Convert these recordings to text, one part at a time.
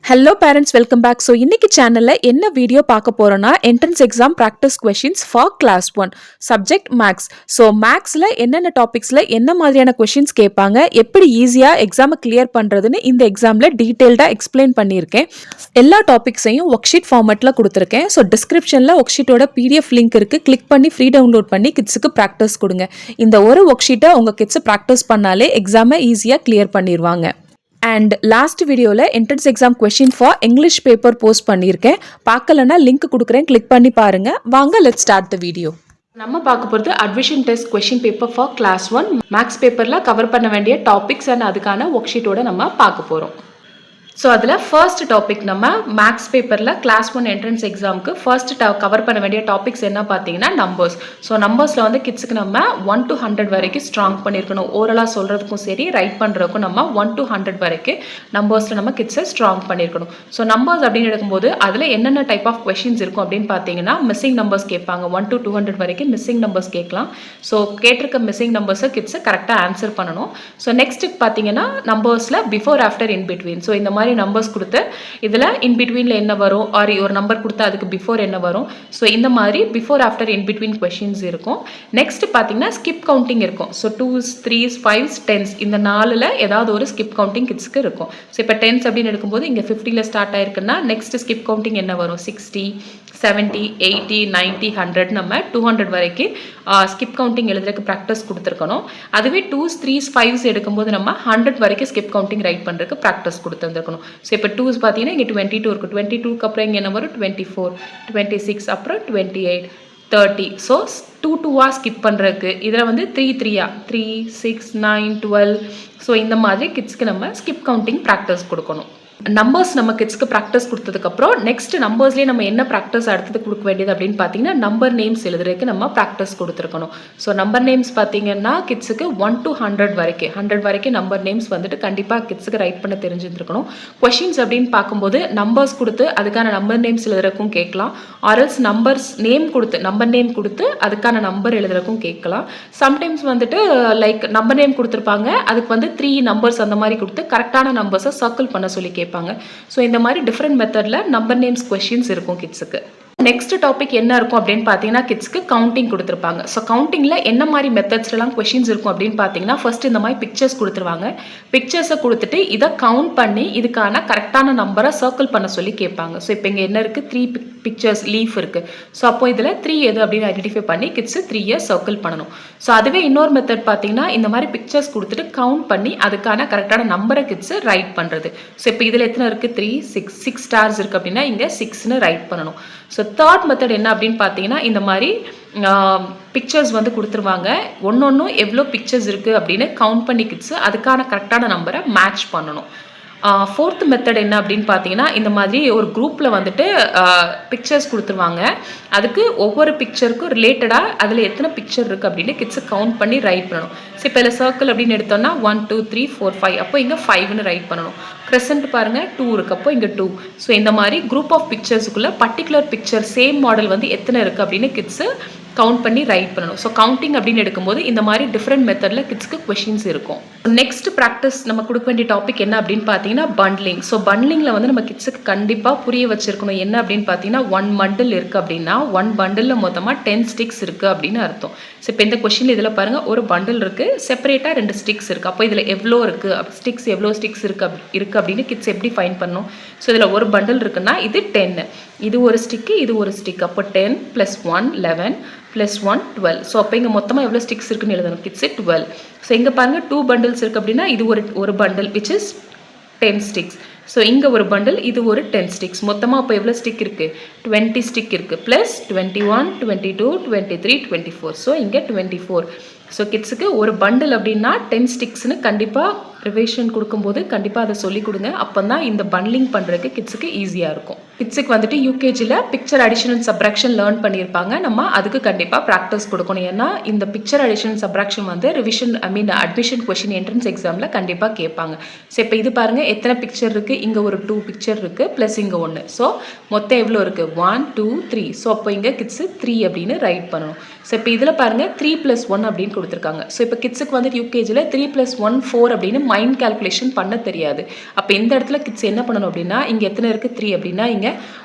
Hello parents, welcome back. So இன்னைக்கு சேனலில் என்ன வீடியோ பார்க்க போகிறோன்னா entrance exam practice questions for class 1 subject maths. So மேக்ஸில் என்னென்ன டாபிக்ஸில் என்ன மாதிரியான கொஷின்ஸ் கேட்பாங்க, எப்படி ஈஸியாக எக்ஸாமை கிளியர் பண்ணுறதுன்னு இந்த எக்ஸாமில் டீட்டெயில்டாக எக்ஸ்பிளைன் பண்ணியிருக்கேன். எல்லா டாபிக்ஸையும் ஒர்க் ஷீட் ஃபார்மேட்டில் கொடுத்துருக்கேன். ஸோ டிஸ்கிரிப்ஷனில் ஒர்க் ஷீட்டோட பிடிஎஃப் லிங்க் இருக்குது. கிளிக் பண்ணி ஃப்ரீ டவுன்லோட் பண்ணி கிட்ஸுக்கு ப்ராக்டிஸ் கொடுங்க. இந்த ஒரு ஒர்க் ஷீட்டை உங்கள் கிட்ஸை ப்ராக்டிஸ் பண்ணாலே எக்ஸாமை ஈஸியாக கிளியர் பண்ணிடுவாங்க. அண்ட் லாஸ்ட் வீடியோவில் entrance exam question for English paper post பண்ணியிருக்கேன். பார்க்கலன்னா லிங்க் கொடுக்குறேன், கிளிக் பண்ணி பாருங்கள். வாங்க லெட்ஸ் ஸ்டார்ட் த வீடியோ. நம்ம பார்க்க போகிறது admission test question paper for class 1 maths பேப்பரில் கவர் பண்ண வேண்டிய டாபிக்ஸ் அண்ட் அதுக்கான ஒர்க் ஷீட்டோட நம்ம பார்க்க போகிறோம். ஸோ அதில் ஃபர்ஸ்ட் டாபிக் நம்ம மேக்ஸ் பேப்பரில் கிளாஸ் 1 என்ட்ரன்ஸ் எக்ஸாமுக்கு ஃபர்ஸ்ட் கவர் பண்ண வேண்டிய டாபிக்ஸ் என்ன பார்த்தீங்கன்னா நம்பர்ஸ். ஸோ நம்பர்ஸில் வந்து கிட்ஸுக்கு நம்ம 1 to 100 வரைக்கும் ஸ்ட்ராங் பண்ணியிருக்கணும். ஓரலாக சொல்கிறதுக்கும் சரி, ரைட் பண்ணுறதுக்கும் நம்ம 1 to 100 வரைக்கும் நம்பர்ஸில் நம்ம கிட்ஸை ஸ்ட்ராங் பண்ணியிருக்கணும். ஸோ நம்பர்ஸ் அப்படின்னு எடுக்கும்போது அதில் என்னென்ன டைப் ஆஃப் கொஷின்ஸ் இருக்கும் அப்படின்னு பார்த்தீங்கன்னா மிஸ்ஸிங் நம்பர்ஸ் கேட்பாங்க. 1 to 200 வரைக்கும் மிஸ்ஸிங் நம்பர்ஸ் கேட்கலாம். ஸோ கேட்டிருக்க மிஸ்ஸிங் நம்பர்ஸை கிட்ஸை கரெக்டாக ஆன்சர் பண்ணணும். ஸோ நெக்ஸ்ட் பார்த்தீங்கன்னா நம்பர்ஸில் before after in between. So இந்த மாதிரி நம்பர்ஸ் கொடுத்து இதில் இன் பிட்வீனில் என்ன வரும், ஆர் ஒரு நம்பர் கொடுத்தா அதுக்கு பிஃபோர் என்ன வரும். ஸோ இந்த மாதிரி before after in between questions இருக்கும். நெக்ஸ்ட் பார்த்தீங்கன்னா ஸ்கிப் கவுண்டிங் இருக்கும். So 2s 3s 5s 10s இந்த 4ல் ஏதாவது ஒரு ஸ்கிப் கவுண்டிங் கிட்ஸ்க்கு இருக்கும். ஸோ இப்போ 10s அப்படின்னு எடுக்கும்போது இங்கே 50ல் ஸ்டார்ட் ஆயிருக்குன்னா நெக்ஸ்ட் ஸ்கிப் கவுண்டிங் என்ன வரும், 60 70 80 90 100 நம்ம 200 வரைக்கும் ஸ்கிப் கவுண்டிங் எழுதுறதுக்கு ப்ராக்டிஸ் கொடுத்துருக்கணும். அதுவே 2s 3s 5s எடுக்கும்போது நம்ம 100 வரைக்கும் ஸ்கிப் கவுண்டிங் ரைட் பண்ணுறதுக்கு ப்ராக்டிஸ் கொடுத்துருந்துருக்கணும். ஸோ இப்போ 2s பார்த்தீங்கன்னா இங்கே 22 இருக்குது. 22க்கு அப்புறம் இங்கே என்ன வரும், 24 26 அப்புறம் 28 30. ஸோ 2 2ஆக ஸ்கிப் பண்ணுறதுக்கு இதில் வந்து 3 3ஆ 3 6 9 12. ஸோ இந்த மாதிரி கிட்ஸ்க்கு நம்ம ஸ்கிப் கவுண்டிங் ப்ராக்டிஸ் கொடுக்கணும். நம்பர்ஸ் நம்ம கிட்ஸ்க்கு ப்ராக்டிஸ் கொடுத்ததுக்கப்புறம் நெக்ஸ்ட் நம்பர்ஸ்லேயே நம்ம என்ன ப்ராக்டிஸ் அடுத்தது கொடுக்க வேண்டியது அப்படின்னு பார்த்தீங்கன்னா நம்பர் நேம்ஸ் எழுதுறதுக்கு நம்ம ப்ராக்டிஸ் கொடுத்துருக்கணும். ஸோ நம்பர் நேம்ஸ் பார்த்தீங்கன்னா கிட்ஸுக்கு 1 to 100 வரைக்கும் 100 வரைக்கும் நம்பர் நேம்ஸ் வந்துட்டு கண்டிப்பாக கிட்ஸுக்கு ரைட் பண்ண தெரிஞ்சிருக்கணும். கொஷின்ஸ் அப்படின்னு பார்க்கும்போது நம்பர்ஸ் கொடுத்து அதுக்கான நம்பர் நேம்ஸ் எழுதுறதுக்கும் கேட்கலாம். ஆர்எல்ஸ் நம்பர்ஸ் நேம் கொடுத்து நம்பர் நேம் கொடுத்து அதுக்கான நம்பர் எழுதுறதுக்கும் கேட்கலாம். சம்டைம்ஸ் வந்துட்டு லைக் நம்பர் நேம் கொடுத்துருப்பாங்க, அதுக்கு வந்து 3 நம்பர்ஸ் அந்த மாதிரி கொடுத்து கரெக்டான நம்பர்ஸை சர்க்கிள் பண்ண சொல்லி கேட்பாங்க. ஸோ இந்த மாதிரி டிஃப்ரெண்ட் மெத்தடில் நம்பர் நேம்ஸ் கொஷின்ஸ் இருக்கும் கிட்ஸுக்கு. நெக்ஸ்ட் டாபிக் என்ன இருக்கும் அப்படின்னு பார்த்தீங்கன்னா கிட்ஸ்க்கு கவுண்டிங் கொடுத்துருப்பாங்க. ஸோ கவுண்டிங்கில் என்ன மாதிரி மெத்தட்ஸ்லாம் கொஷின்ஸ் இருக்கும் அப்படின்னு பார்த்தீங்கன்னா ஃபர்ஸ்ட் இந்த மாதிரி பிக்சர்ஸ் கொடுத்துருவாங்க. பிக்சர்ஸை கொடுத்துட்டு இதை கவுண்ட் பண்ணி இதுக்கான கரெக்டான நம்பரை சர்க்கிள் பண்ண சொல்லி கேட்பாங்க. ஸோ இப்போ இங்கே என்ன இருக்குது, 3 பிக்சர்ஸ் லீஃப் இருக்குது. ஸோ அப்போ இதில் 3 எது அப்படின்னு ஐடென்டிஃபை பண்ணி கிட்ஸு 3 சர்க்கிள் பண்ணணும். ஸோ அதுவே இன்னொரு மெத்தட் பார்த்தீங்கன்னா இந்த மாதிரி பிக்சர்ஸ் கொடுத்துட்டு கவுண்ட் பண்ணி அதுக்கான கரெக்டான நம்பரை கிட்ஸு ரைட் பண்ணுறது. ஸோ இப்போ இதில் எத்தனை இருக்குது, 3 6 ஸ்டார்ஸ் இருக்குது அப்படின்னா இங்கே 6ன்னு ரைட் பண்ணணும். ஸோ தேர்ட் மெத்தட் என்ன அப்படின்னு பார்த்தீங்கன்னா இந்த மாதிரி பிக்சர்ஸ் வந்து கொடுத்துருவாங்க. ஒன்னொன்னும் எவ்வளோ பிக்சர்ஸ் இருக்குது அப்படின்னு கவுண்ட் பண்ணி கிட்ஸு அதுக்கான கரெக்டான நம்பரை மேட்ச் பண்ணணும். ஃபோர்த் மெத்தட் என்ன அப்படின்னு பார்த்தீங்கன்னா இந்த மாதிரி ஒரு குரூப்பில் வந்துட்டு பிக்சர்ஸ் கொடுத்துருவாங்க. அதுக்கு ஒவ்வொரு பிக்சருக்கும் ரிலேட்டடாக அதில் எத்தனை பிக்சர் இருக்குது அப்படின்னு கிட்ஸு கவுண்ட் பண்ணி ரைட் பண்ணணும். ஸோ இப்போ இதில் சர்க்கிள் அப்படின்னு எடுத்தோம்னா 1 2 3 4 5 அப்போ இங்கே 5ன்னு ரைட் பண்ணணும். க்ரெசன்ட் பாருங்கள் 2 இருக்குது, அப்போ இங்கே 2. ஸோ இந்த மாதிரி குரூப் ஆஃப் பிக்சர்ஸுக்குள்ளே பர்டிகுலர் பிக்சர் சேம் மாடல் வந்து எத்தனை இருக்குது அப்படின்னு கிட்ஸு கவுண்ட் பண்ணி ரைட் பண்ணணும். ஸோ கவுண்டிங் அப்படின்னு எடுக்கும்போது இந்த மாதிரி டிஃப்ரெண்ட் மெத்தடில் கிட்ஸ்க்கு கொஷின்ஸ் இருக்கும். நெக்ஸ்ட் ப்ராக்டிஸ் நம்ம கொடுக்க வேண்டிய டாபிக் என்ன அப்படின்னு பார்த்தீங்கன்னா பண்ட்லிங். ஸோ பண்ட்லிங்கில் வந்து நம்ம கிட்ஸுக்கு கண்டிப்பாக புரிய வச்சிருக்கணும். என்ன அப்படின்னு பார்த்தீங்கன்னா 1 பண்டில் இருக்குது அப்படின்னா 1 பண்டிலில் மொத்தமாக 10 ஸ்டிக்ஸ் இருக்குது அப்படின்னு அர்த்தம். ஸோ இப்போ இந்த கொஷின் இதில் பாருங்கள், ஒரு பண்டில் இருக்குது, செப்பரேட்டாக 2 ஸ்டிக்ஸ் இருக்குது. அப்போ இதில் எவ்வளோ இருக்குது, ஸ்டிக்ஸ் எவ்வளோ ஸ்டிக்ஸ் இருக்குது அப்படின்னு கிட்ஸ் எப்படி ஃபைண்ட் பண்ணணும். ஸோ இதில் ஒரு பண்டில் இருக்குன்னா இது 10, இது ஒரு ஸ்டிக்கு, இது ஒரு ஸ்டிக். அப்போ 10 + 1 11 + 1 12. ஸோ அப்போ இங்கே மொத்தமாக எவ்வளோ ஸ்டிக்ஸ் இருக்குன்னு எழுதணும், கிட்ஸு 12. ஸோ இங்கே பாருங்கள் 2 பண்டில்ஸ் இருக்குது அப்படின்னா இது ஒரு bundle which is 10 sticks. So இங்கே ஒரு பண்டில், இது ஒரு 10 ஸ்டிக்ஸ். மொத்தமாக அப்போ எவ்வளோ ஸ்டிக் இருக்குது, 20 ஸ்டிக் இருக்குது. ப்ளஸ் 21 22 23 24. ஸோ இங்கே 24. ஸோ கிட்ஸுக்கு ஒரு பண்டில் அப்படின்னா 10 ஸ்டிக்ஸ்னு கண்டிப்பாக ரிவிஷன் கொடுக்கும்போது கண்டிப்பாக அதை சொல்லிக் கொடுங்க. அப்போ தான் இந்த பண்ட்லிங் பண்ணுறதுக்கு கிட்ஸுக்கு ஈஸியாக இருக்கும். கிட்ஸுக்கு வந்துட்டு யூகேஜியில் picture addition and subtraction learn பண்ணியிருப்பாங்க. நம்ம அதுக்கு கண்டிப்பாக ப்ராக்டிஸ் கொடுக்கணும். ஏன்னா இந்த பிக்சர் அடிஷன் அண்ட் சப்ராக்ஷன் வந்து ரிவிஷன் அட்மிஷன் கொஷின் என்ட்ரன்ஸ் எக்ஸாமில் கண்டிப்பாக கேட்பாங்க. ஸோ இப்போ இது பாருங்கள், எத்தனை பிக்சர் இருக்குது, இங்கே ஒரு 2 பிக்சர் இருக்குது ப்ளஸ் இங்கே 1. ஸோ மொத்தம் எவ்வளோ இருக்குது, 1 2 3. ஸோ அப்போ இங்கே கிட்ஸு 3 அப்படின்னு ரைட் பண்ணணும். ஸோ இப்போ இதில் பாருங்கள் 3 + 1 அப்படின்னு கொடுத்துருக்காங்க. ஸோ இப்போ கிட்ஸுக்கு வந்துட்டு யூகேஜியில் 3 + 1 4 அப்படின்னு மைண்ட் கால்குலேஷன் பண்ண தெரியாது. அப்போ இந்த இடத்துல கிட்ஸ் என்ன பண்ணணும் அப்படின்னா, இங்கே எத்தனை இருக்குது 3 அப்படின்னா இங்கே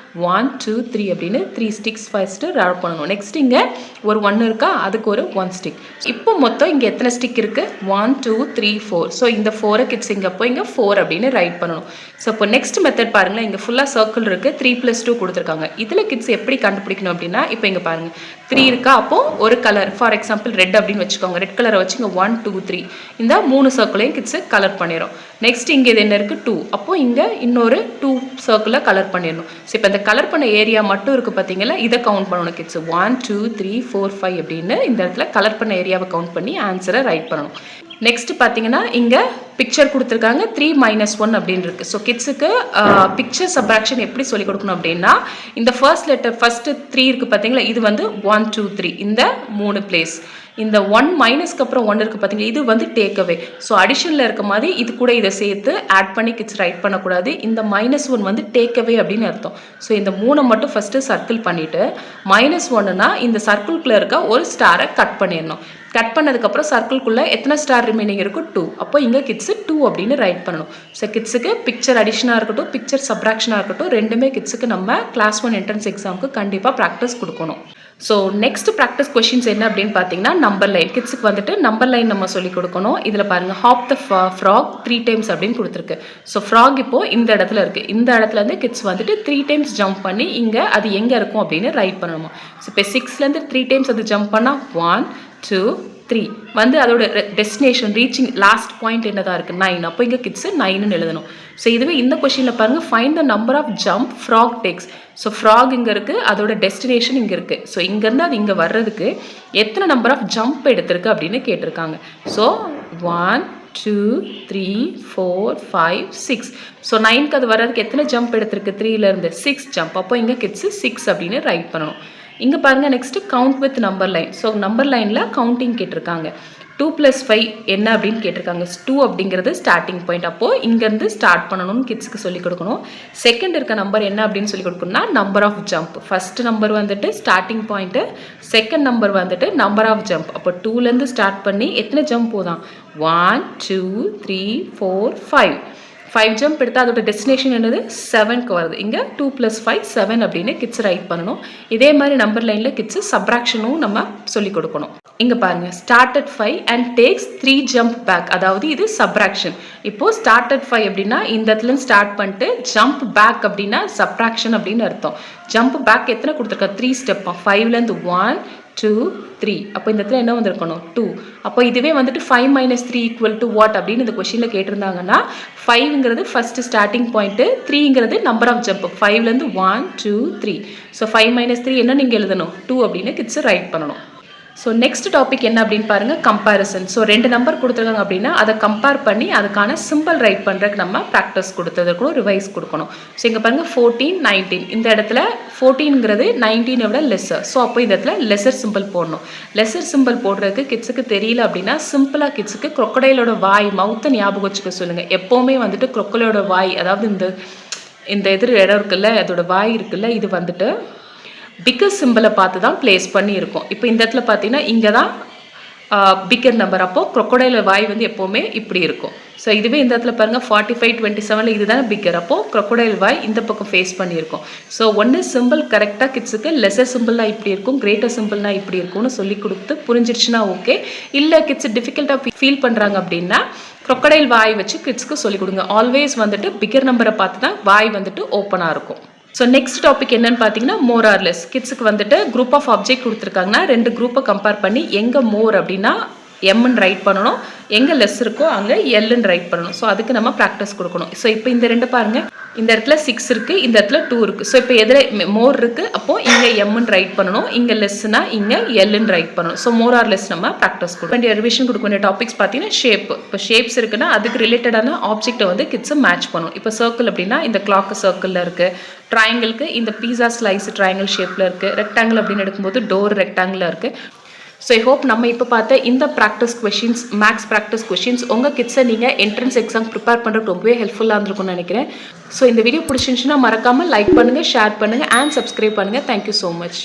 1 2 3 அப்படின்னு 3 ஸ்டிக்ஸ் ஃபர்ஸ்ட்டு ரப் பண்ணணும். நெக்ஸ்ட் இங்கே ஒரு 1 இருக்கா, அதுக்கு ஒரு 1 ஸ்டிக். இப்போ மொத்தம் இங்கே எத்தனை ஸ்டிக் இருக்குது, 1 2 3 4. ஸோ இந்த 4 கிட்ஸ் இங்கே போய் இங்கே 4 அப்படின்னு ரைட் பண்ணணும். ஸோ இப்போ நெக்ஸ்ட் மெத்தட் பாருங்களேன், இங்கே ஃபுல்லாக சர்க்கிள் இருக்குது, 3 + 2 கொடுத்துருக்காங்க. இதில் கிட்ஸ் எப்படி கண்டுபிடிக்கணும் அப்படின்னா, இப்போ இங்கே பாருங்கள் 3 இருக்கா, அப்போது ஒரு கலர் ஃபார் எக்ஸாம்பிள் ரெட் அப்படின்னு வச்சுக்கோங்க. ரெட் கலரை வச்சு இங்கே 1 2 3 இந்த 3 சர்க்கிளையும் கிட்ஸு கலர் பண்ணிடும். நெக்ஸ்ட் இங்கே இது என்ன இருக்குது 2, அப்போது இங்கே இன்னொரு 2 சர்க்கிளை கலர் பண்ணிடணும். ஸோ இப்போ இந்த கலர் பண்ண ஏரியா மட்டும் இருக்குது பார்த்தீங்களா, இதை கவுண்ட் பண்ணணும் கிட்ஸ். 1 2 3 4 5 அப்படின்னு இந்த இடத்துல கலர் பண்ண ஏரியாவை கவுண்ட் பண்ணி ஆன்சரை ரைட் பண்ணணும். நெக்ஸ்ட் பார்த்தீங்கன்னா இங்கே பிக்சர் கொடுத்துருக்காங்க 3 - 1 அப்படின்னு இருக்குது. ஸோ கிட்ஸுக்கு பிக்சர் சப்ராக்ஷன் எப்படி சொல்லிக் கொடுக்கணும் அப்படின்னா, இந்த ஃபர்ஸ்ட் லெட்டர் ஃபஸ்ட்டு 3 இருக்குது பார்த்தீங்களா, இது வந்து 1 2 3 இந்த 3 பிளேஸ். இந்த 1 மைனஸ்க்கு அப்புறம் 1 இருக்குது பார்த்தீங்களா, இது வந்து டேக் அவே. ஸோ அடிஷனில் இருக்க மாதிரி இது கூட இதை சேர்த்து ஆட் பண்ணி கிட்ஸ் ரைட் பண்ணக்கூடாது. இந்த -1 வந்து டேக் அவே அப்படின்னு அர்த்தம். ஸோ இந்த 3 மட்டும் ஃபஸ்ட்டு சர்க்கிள் பண்ணிவிட்டு -1னா இந்த சர்க்கிள்குள்ளே இருக்க ஒரு ஸ்டாரை கட் பண்ணிடணும். கட் பண்ணதுக்கப்புறம் சர்க்கிள்குள்ளே எத்தனை ஸ்டார் ரிமைனிங் இருக்கும், 2. அப்போ இங்கே கிட்ஸு 2 அப்படின்னு ரைட் பண்ணணும். ஸோ கிட்ஸுக்கு பிக்சர் அடிஷனாக இருக்கட்டும், பிக்சர் சப்ராக்ஷனாக இருக்கட்டும், ரெண்டுமே கிட்ஸுக்கு நம்ம கிளாஸ் 1 என்ட்ரன்ஸ் எக்ஸாமுக்கு கண்டிப்பாக ப்ராக்டிஸ் கொடுக்கணும். ஸோ நெக்ஸ்ட் ப்ராக்டிஸ் கொஷின்ஸ் என்ன அப்படின்னு பார்த்தீங்கன்னா, நம்பர் லைன். கிட்ஸுக்கு வந்துட்டு நம்பர் லைன் நம்ம சொல்லிக் கொடுக்கணும். இதில் பாருங்கள், ஹாப் த ஃப்ராக் 3 times அப்படின்னு கொடுத்துருக்கு. ஸோ ஃப்ராக் இப்போது இந்த இடத்துல இருக்குது. இந்த இடத்துலேருந்து கிட்ஸ் வந்துட்டு 3 times ஜம்ப் பண்ணி இங்கே அது எங்கே இருக்கும் அப்படின்னு ரைட் பண்ணணுமா. ஸோ இப்போ 6லேருந்து 3 times அது ஜம்ப் பண்ணால் 1 2 3 வந்து அதோட டெஸ்டினேஷன் ரீச்சிங் லாஸ்ட் பாயிண்ட் என்னதான் இருக்குது 9. அப்போ இங்கே கிட்ஸு 9ன்னு எழுதணும். ஸோ இதுவே இந்த கொஷினில் பாருங்கள், find the number of jump frog takes. So frog இங்கே இருக்குது, அதோட டெஸ்டினேஷன் இங்கே இருக்குது. ஸோ இங்கேருந்து அது இங்கே வர்றதுக்கு எத்தனை நம்பர் ஆஃப் ஜம்ப் எடுத்திருக்கு அப்படின்னு கேட்டிருக்காங்க. ஸோ 1 2 3 4 5 6. ஸோ 9க்கு அது வர்றதுக்கு எத்தனை ஜம்ப் எடுத்திருக்கு, 3லேருந்து 6 ஜம்ப். அப்போ இங்கே கிட்ஸு 6 அப்படின்னு ரைட் பண்ணணும். இங்கே பாருங்கள், next count with number line. So number லைனில் கவுண்டிங் கேட்டிருக்காங்க. 2 + 5 என்ன அப்படின்னு கேட்டிருக்காங்க. 2 அப்படிங்கிறது ஸ்டார்டிங் பாயிண்ட். அப்போது இங்கேருந்து ஸ்டார்ட் பண்ணணும்னு கிட்ஸுக்கு சொல்லிக் கொடுக்கணும். செகண்ட் இருக்க நம்பர் என்ன அப்படின்னு சொல்லி கொடுக்கணும்னா, number of jump. First number வந்துட்டு ஸ்டார்டிங் பாயிண்ட்டு, செகண்ட் நம்பர் வந்துட்டு நம்பர் ஆஃப் ஜம்ப். அப்போ 2லேருந்து ஸ்டார்ட் பண்ணி எத்தனை ஜம்ப் போதான், 1 2 3 4 5. 5 ஜம்ப் எடுத்தால் அதோட டெஸ்டினேஷன் என்னது 7க்கு வருது. இங்கே 2 + 5 7 அப்படின்னு கிட்ஸ் ரைட் பண்ணணும். இதே மாதிரி நம்பர் லைனில் கிட்ஸு சப்ராக்ஷனும் நம்ம சொல்லிக் கொடுக்கணும். இங்கே பாருங்கள், start at 5 and takes 3 jump back. அதாவது இது சப்ராக்ஷன். இப்போது ஸ்டார்ட் அட் 5 அப்படின்னா இந்த இடத்துல ஸ்டார்ட் பண்ணிட்டு ஜம்ப் பேக் அப்படின்னா சப்ராக்ஷன் அப்படின்னு அர்த்தம். ஜம்ப் பேக் எத்தனை கொடுத்துருக்கா, 3 ஸ்டெப். 5லேருந்து 1 2 3. அப்போ இந்த இடத்துல என்ன வந்திருக்கணும், 2. அப்போ இதுவே வந்துட்டு 5 - 3 = வாட் அப்படின்னு இந்த கொஸ்டினில் கேட்டிருந்தாங்கன்னா, 5ங்கிறது ஃபஸ்ட்டு ஸ்டார்டிங் பாயிண்ட்டு, 3ங்கிறது நம்பர் ஆஃப் ஜம்ப். 5லேருந்து 1 2 3. ஸோ 5 - 3 என்ன நீங்கள் எழுதணும், 2 அப்படின்னு கிட்ஸு ரைட் பண்ணணும். ஸோ நெக்ஸ்ட் டாபிக் என்ன அப்படின்னு பாருங்கள், கம்பேரிசன். ஸோ 2 நம்பர் கொடுத்துருக்காங்க அப்படின்னா அதை கம்பேர் பண்ணி அதுக்கான சிம்பிள் ரைட் பண்ணுறதுக்கு நம்ம ப்ராக்டிஸ் கொடுத்ததுக்கும் ரிவைஸ் கொடுக்கணும். ஸோ இங்கே பாருங்கள் 14 19. இந்த இடத்துல 14ங்கிறது 19 விட லெஸ்ஸர். ஸோ அப்போ இந்த இடத்துல லெஸ்ஸர் சிம்பிள் போடணும். லெஸ்ஸர் சிம்பிள் போடுறதுக்கு கிட்ஸுக்கு தெரியல அப்படின்னா சிம்பிளாக கிட்ஸுக்கு crocodileோட வாய் மவுத்தை ஞாபகம் வச்சுக்க சொல்லுங்கள். எப்போவுமே வந்துட்டு crocodileோட வாய், அதாவது இந்த எதிர் இடம் இருக்குல்ல, அதோட வாய் இருக்குல்ல, இது வந்துட்டு பிக்கர் சிம்பிளை பார்த்து தான் பிளேஸ் பண்ணி இருக்கும். இப்போ இந்த இடத்துல பார்த்தீங்கன்னா இங்கே தான் பிக்கர் நம்பர். அப்போது crocodile வாய் வந்து எப்போவுமே இப்படி இருக்கும். ஸோ இதுவே இந்த இடத்துல பாருங்கள் 45 27 இதுதானே பிக்கர். அப்போது crocodile வாய் இந்த பக்கம் ஃபேஸ் பண்ணியிருக்கும். ஸோ ஒன்று சிம்பிள் கரெக்டாக கிட்ஸுக்கு லெஸர் சிம்பிள்னா இப்படி இருக்கும், கிரேட்டர் சிம்பிள்னா இப்படி இருக்கும்னு சொல்லி கொடுத்து புரிஞ்சிருச்சுன்னா ஓகே. இல்லை கிட்ஸ் டிஃபிகல்ட்டாக ஃபீல் பண்ணுறாங்க அப்படின்னா crocodile வாய் வச்சு கிட்ஸுக்கு சொல்லிக் கொடுங்க. ஆல்வேஸ் வந்துட்டு பிக்கர் நம்பரை பார்த்து தான் வாய் வந்துட்டு ஓப்பனாக இருக்கும். ஸோ நெக்ஸ்ட் டாபிக் என்னன்னு பார்த்தீங்கன்னா, மோர் ஆர் லெஸ். கிட்ஸுக்கு வந்துட்டு குரூப் ஆஃப் ஆப்ஜெக்ட் கொடுத்துருக்காங்கன்னா 2 குரூப்பை கம்பேர் பண்ணி எங்கே மோர் அப்படின்னா எம்ன்னு ரைட் பண்ணணும், எங்கே லெஸ் இருக்கோ அங்கே எல்லுன்னு ரைட் பண்ணணும். ஸோ அதுக்கு நம்ம ப்ராக்டிஸ் கொடுக்கணும். ஸோ இப்போ இந்த 2 பாருங்கள், இந்த இடத்துல 6 இருக்குது, இந்த இடத்துல 2 இருக்குது. ஸோ இப்போ எதில் மோர் இருக்குது, அப்போது இங்கே எம்ன்னு ரைட் பண்ணணும், இங்கே லெஸ்னா இங்கே எல்லுன்னு ரைட் பண்ணணும். ஸோ மோர் ஆர் லெஸ் நம்ம ப்ராக்டிஸ் கொடுக்க வேண்டிய ரிவிஷன் கொடுக்க வேண்டிய டாபிக்ஸ் பார்த்தீங்கன்னா ஷேப். இப்போ ஷேப்ஸ் இருக்குன்னா அதுக்கு ரிலேட்டடான ஆப்ஜெக்ட்டை வந்து கிட்ஸை மேட்ச் பண்ணணும். இப்போ சர்க்கிள் அப்படின்னா இந்த கிளாக்கு சர்க்கிளில் இருக்குது, ட்ரையாங்கிளுக்கு இந்த பீஸா ஸ்லைஸ் ட்ரையாங்கிள் ஷேப்பில் இருக்குது, ரெக்டாங்கிள் அப்படின்னு எடுக்கும்போது டோர் ரெக்டாங்கிளில் இருக்குது. ஸோ ஐ ஹோப் நம்ம இப்போ பார்த்த இந்த practice questions, maths practice questions உங்கள் கிட்ஸை நீங்கள் என்ட்ரன்ஸ் எக்ஸாம் ப்ரிப்பேர் பண்ணுறதுக்கு ரொம்பவே ஹெல்ப்ஃபுல்லாக இருந்திருக்கும்னு நினைக்கிறேன். ஸோ இந்த வீடியோ பிடிச்சிருந்துச்சுன்னா மறக்காமல் லைக் பண்ணுங்கள், ஷேர் பண்ணுங்கள் அண்ட் சப்ஸ்கிரைப் பண்ணுங்கள். Thank you so much.